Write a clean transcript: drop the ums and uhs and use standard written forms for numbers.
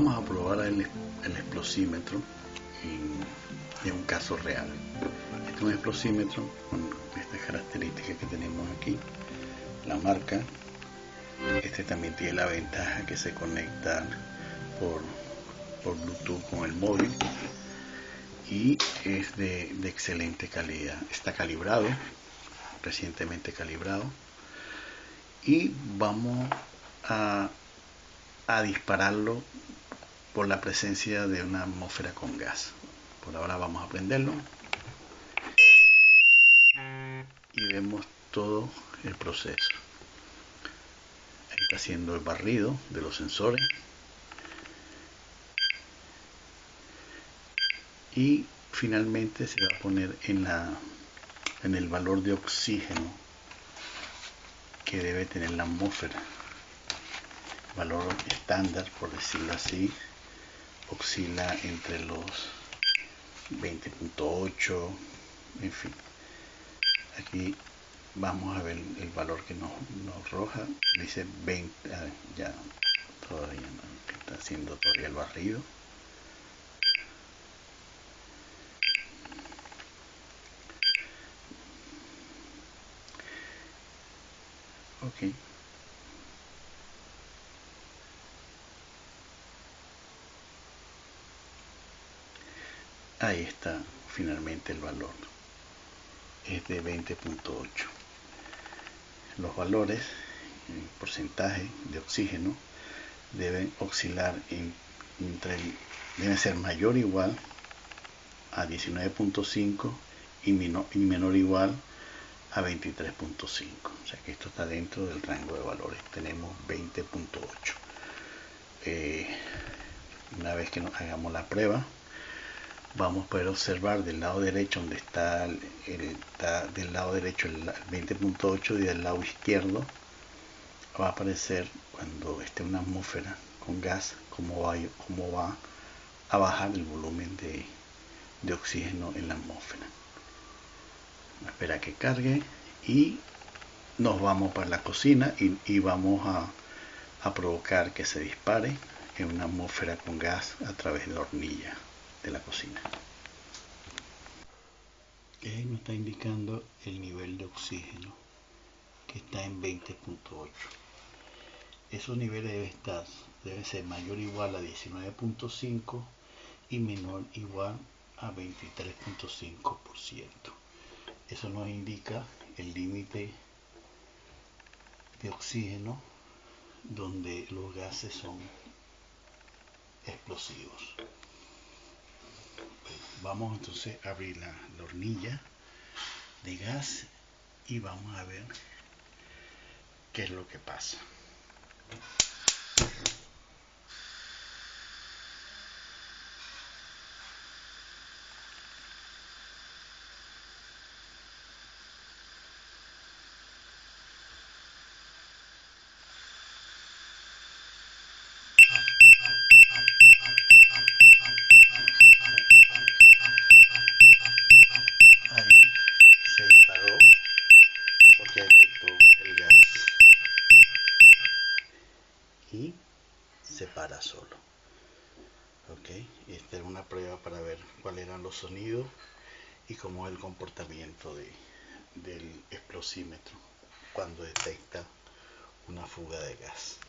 Vamos a probar el explosímetro en un caso real. Este es un explosímetro con estas características que tenemos aquí, la marca. Este también tiene la ventaja que se conecta por Bluetooth con el móvil y es de excelente calidad. Está calibrado, recientemente calibrado, y vamos a dispararlo por la presencia de una atmósfera con gas. Por ahora vamos a prenderlo y vemos todo el proceso. Ahí está haciendo el barrido de los sensores y finalmente se va a poner en el valor de oxígeno que debe tener la atmósfera. Valor estándar, por decirlo así, oscila entre los 20.8, en fin. Aquí vamos a ver el valor que nos arroja. Dice 20, ya todavía no, está haciendo todavía el barrido. Ok. Ahí está finalmente el valor. Es de 20.8. Los valores, el porcentaje de oxígeno, deben oscilar deben ser mayor o igual a 19.5 y menor o igual a 23.5. O sea que esto está dentro del rango de valores. Tenemos 20.8. Una vez que nos hagamos la prueba, vamos a poder observar del lado derecho donde está del lado derecho el 20.8 y del lado izquierdo va a aparecer cuando esté una atmósfera con gas cómo va a bajar el volumen de oxígeno en la atmósfera. Espera que cargue y nos vamos para la cocina y vamos a provocar que se dispare en una atmósfera con gas a través de la hornilla de la cocina. Ahí nos está indicando el nivel de oxígeno que está en 20.8. Esos niveles deben ser mayor o igual a 19.5 y menor o igual a 23.5%. Eso nos indica el límite de oxígeno donde los gases son explosivos. Vamos entonces a abrir la hornilla de gas y vamos a ver qué es lo que pasa. Ahí se disparó porque detectó el gas y se para solo. Ok, esta es una prueba para ver cuáles eran los sonidos y cómo es el comportamiento del explosímetro cuando detecta una fuga de gas.